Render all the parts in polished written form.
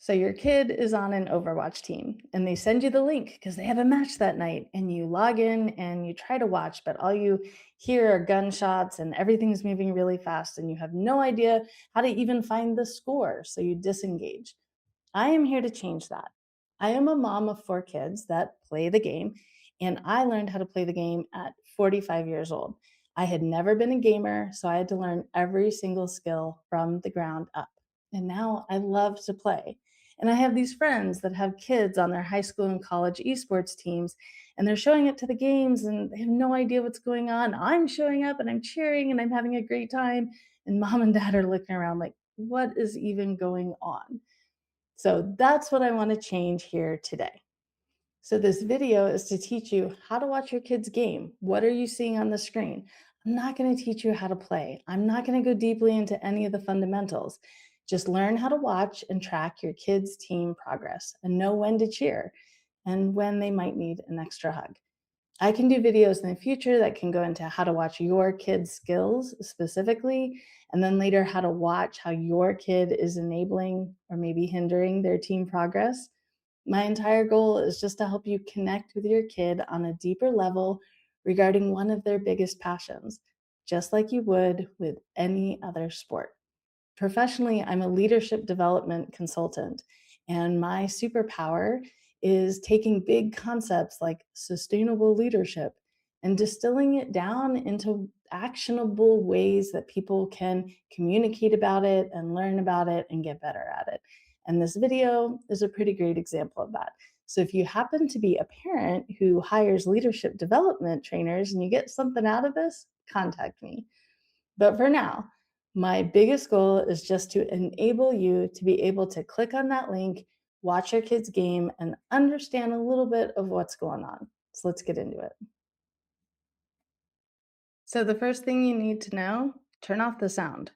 So your kid is on an Overwatch team and they send you the link because they have a match that night and you log in and you try to watch, but all you hear are gunshots and everything's moving really fast and you have no idea how to even find the score. So you disengage. I am here to change that. I am a mom of four kids that play the game, and I learned how to play the game at 45 years old. I had never been a gamer, so I had to learn every single skill from the ground up. And now I love to play. And I have these friends that have kids on their high school and college esports teams, and they're showing up to the games and they have no idea what's going on. I'm showing up and I'm cheering and I'm having a great time. And mom and dad are looking around like, what is even going on? So that's what I want to change here today. So this video is to teach you how to watch your kids game. What are you seeing on the screen? I'm not going to teach you how to play. I'm not going to go deeply into any of the fundamentals. Just learn how to watch and track your kids' team progress and know when to cheer and when they might need an extra hug. I can do videos in the future that can go into how to watch your kids' skills specifically, and then later how to watch how your kid is enabling or maybe hindering their team progress. My entire goal is just to help you connect with your kid on a deeper level regarding one of their biggest passions, just like you would with any other sport. Professionally, I'm a leadership development consultant, and my superpower is taking big concepts like sustainable leadership and distilling it down into actionable ways that people can communicate about it and learn about it and get better at it. And this video is a pretty great example of that. So if you happen to be a parent who hires leadership development trainers and you get something out of this, contact me. But for now, my biggest goal is just to enable you to be able to click on that link, watch your kids' game, and understand a little bit of what's going on. So let's get into it. So, the first thing you need to know, turn off the sound.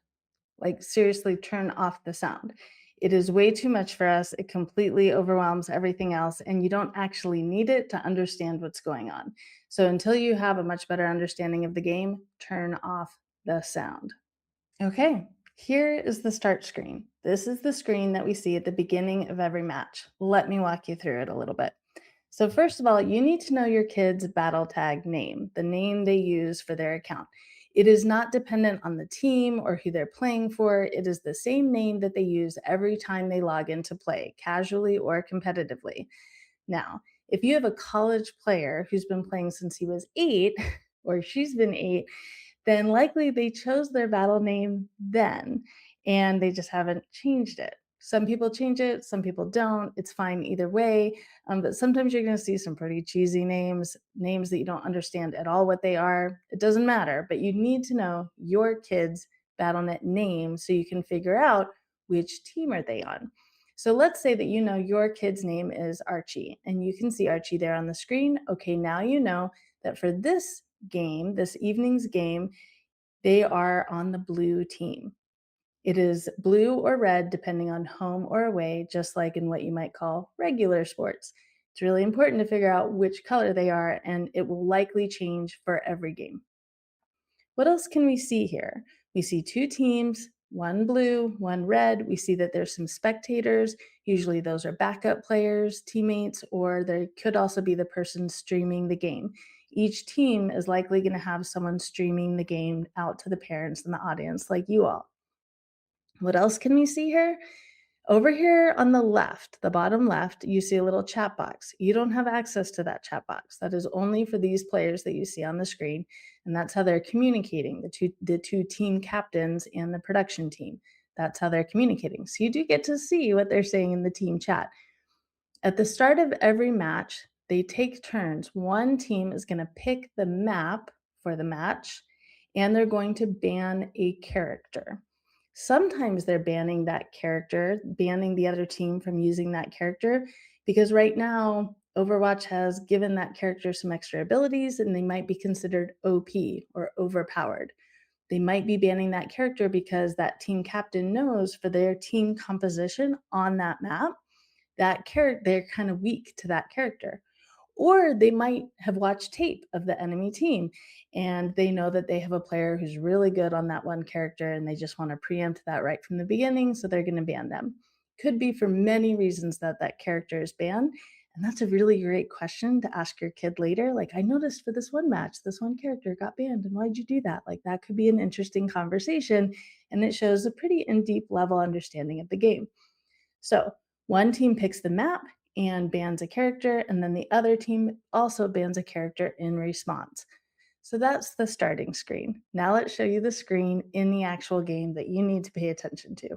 Like, seriously, turn off the sound. It is way too much for us. It completely overwhelms everything else, and you don't actually need it to understand what's going on. So, until you have a much better understanding of the game, turn off the sound. Okay, here is the start screen. This is the screen that we see at the beginning of every match. Let me walk you through it a little bit. So, first of all, you need to know your kid's battle tag name, the name they use for their account. It is not dependent on the team or who they're playing for. It is the same name that they use every time they log in to play, casually or competitively. Now, if you have a college player who's been playing since he was 8, or she's been 8, then likely they chose their battle name then and they just haven't changed it. Some people change it, some people don't. It's fine either way. But sometimes you're going to see some pretty cheesy names, names that you don't understand at all what they are. It doesn't matter, but you need to know your kid's BattleNet name so you can figure out which team are they on. So let's say that you know your kid's name is Archie and you can see Archie there on the screen. Okay, now you know that for this game, this evening's game, they are on the blue team. It is blue or red, depending on home or away, just like in what you might call regular sports. It's really important to figure out which color they are, and it will likely change for every game. What else can we see here? We see two teams, one blue, one red. We see that there's some spectators. Usually those are backup players, teammates, or there could also be the person streaming the game. Each team is likely going to have someone streaming the game out to the parents and the audience, like you all. What else can we see here? Over here on the left, the bottom left, you see a little chat box. You don't have access to that chat box. That is only for these players that you see on the screen, and that's how they're communicating, the two team captains and the production team. That's how they're communicating. So you do get to see what they're saying in the team chat. At the start of every match, they take turns. One team is going to pick the map for the match, and they're going to ban a character. Sometimes they're banning that character, banning the other team from using that character, because right now, Overwatch has given that character some extra abilities and they might be considered OP or overpowered. They might be banning that character because that team captain knows for their team composition on that map that character they're kind of weak to that character. Or they might have watched tape of the enemy team and they know that they have a player who's really good on that one character and they just want to preempt that right from the beginning, so they're going to ban them. Could be for many reasons that that character is banned. And that's a really great question to ask your kid later. Like, I noticed for this one match, this one character got banned. And why'd you do that? Like, that could be an interesting conversation. And it shows a pretty in deep level understanding of the game. So, one team picks the map and bans a character, and then the other team also bans a character in response. So that's the starting screen. Now let's show you the screen in the actual game that you need to pay attention to.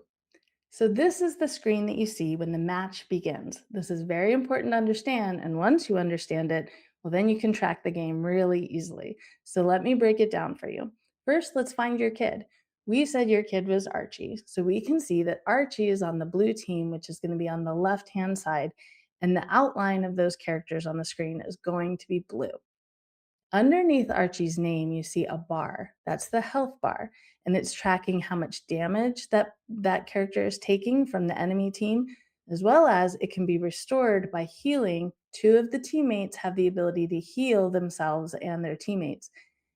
So this is the screen that you see when the match begins. This is very important to understand, and once you understand it, well, then you can track the game really easily. So let me break it down for you. First, let's find your kid. We said your kid was Archie, so we can see that Archie is on the blue team, which is going to be on the left-hand side, and the outline of those characters on the screen is going to be blue. Underneath Archie's name, you see a bar. That's the health bar, and it's tracking how much damage that character is taking from the enemy team, as well as it can be restored by healing. Two of the teammates have the ability to heal themselves and their teammates.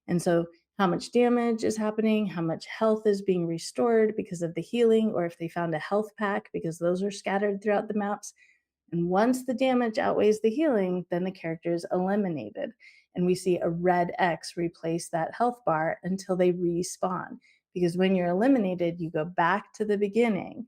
And so, how much damage is happening, how much health is being restored because of the healing, or if they found a health pack, because those are scattered throughout the maps. And once the damage outweighs the healing, then the character is eliminated. And we see a red X replace that health bar until they respawn. Because when you're eliminated, you go back to the beginning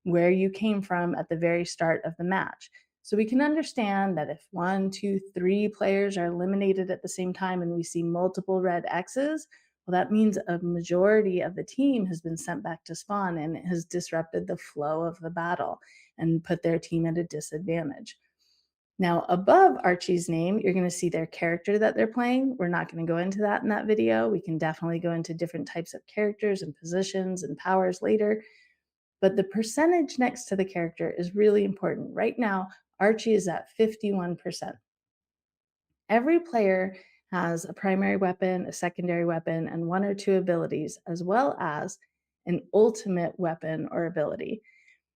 where you came from at the very start of the match. So we can understand that if one, two, three players are eliminated at the same time and we see multiple red X's, well, that means a majority of the team has been sent back to spawn and it has disrupted the flow of the battle and put their team at a disadvantage. Now, above Archie's name, you're going to see their character that they're playing. We're not going to go into that in that video. We can definitely go into different types of characters and positions and powers later. But the percentage next to the character is really important. Right now, Archie is at 51%. Every player has a primary weapon, a secondary weapon, and one or two abilities, as well as an ultimate weapon or ability.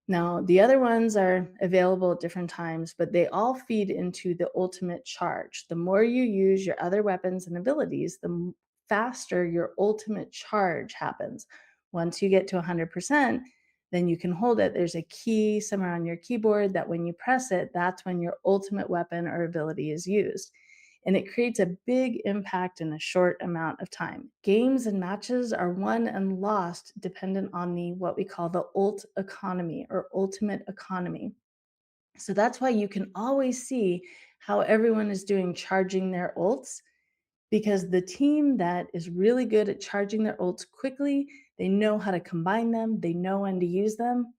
Now, the other ones are available at different times, but they all feed into the ultimate charge. The more you use your other weapons and abilities, the faster your ultimate charge happens. Once you get to 100%, then you can hold it. There's a key somewhere on your keyboard that when you press it, that's when your ultimate weapon or ability is used. And it creates a big impact in a short amount of time. Games and matches are won and lost dependent on the what we call the ult economy or ultimate economy. So that's why you can always see how everyone is doing charging their ults, because the team that is really good at charging their ults quickly, they know how to combine them, they know when to use them.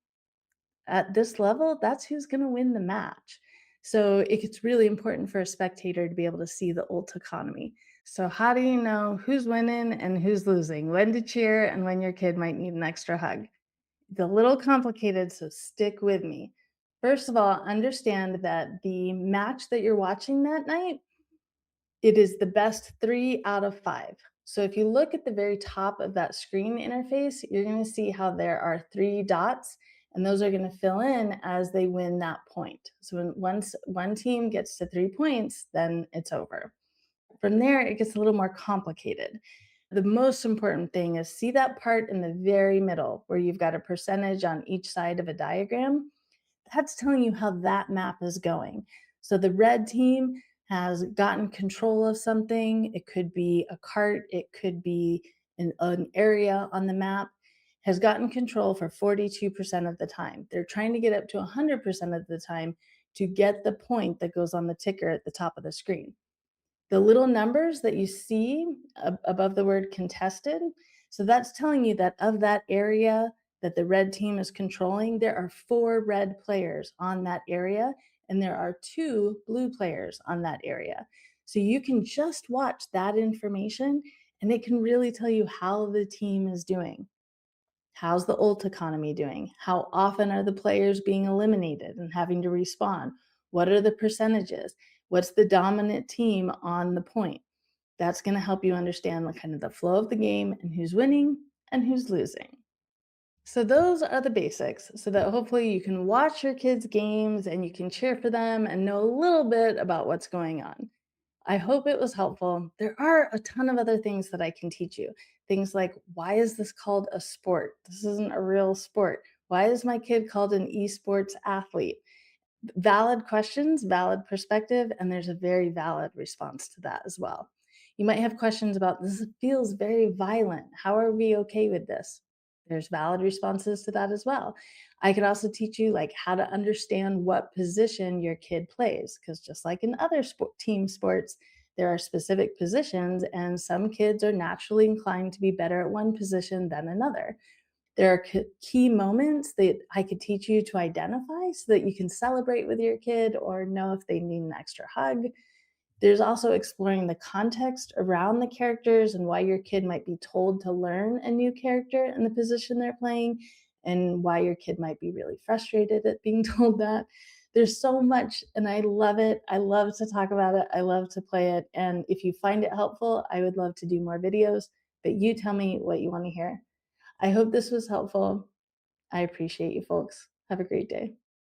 At this level, that's who's going to win the match. So it's really important for a spectator to be able to see the ult economy. So, how do you know who's winning and who's losing? When to cheer and when your kid might need an extra hug? It's a little complicated, so stick with me. First of all, understand that the match that you're watching that night, it is the best 3 out of 5. So if you look at the very top of that screen interface, you're going to see how there are 3 dots, and those are going to fill in as they win that point. So once one team gets to 3 points, then it's over. From there, it gets a little more complicated. The most important thing is see that part in the very middle where you've got a percentage on each side of a diagram. That's telling you how that map is going. So the red team has gotten control of something. It could be a cart, it could be an area on the map, has gotten control for 42% of the time. They're trying to get up to 100% of the time to get the point that goes on the ticker at the top of the screen. The little numbers that you see above the word contested, so that's telling you that of that area that the red team is controlling, there are 4 red players on that area, and there are 2 blue players on that area. So you can just watch that information, and it can really tell you how the team is doing. How's the ult economy doing? How often are the players being eliminated and having to respawn? What are the percentages? What's the dominant team on the point? That's going to help you understand the kind of the flow of the game and who's winning and who's losing. So those are the basics so that hopefully you can watch your kids' games and you can cheer for them and know a little bit about what's going on. I hope it was helpful. There are a ton of other things that I can teach you. Things like, why is this called a sport? This isn't a real sport. Why is my kid called an esports athlete? Valid questions, valid perspective, and there's a very valid response to that as well. You might have questions about this feels very violent. How are we okay with this? There's valid responses to that as well. I could also teach you like how to understand what position your kid plays because just like in other team sports, there are specific positions and some kids are naturally inclined to be better at one position than another. There are key moments that I could teach you to identify so that you can celebrate with your kid or know if they need an extra hug. There's also exploring the context around the characters and why your kid might be told to learn a new character in the position they're playing, and why your kid might be really frustrated at being told that. There's so much, and I love it. I love to talk about it. I love to play it. And if you find it helpful, I would love to do more videos, but you tell me what you want to hear. I hope this was helpful. I appreciate you folks. Have a great day.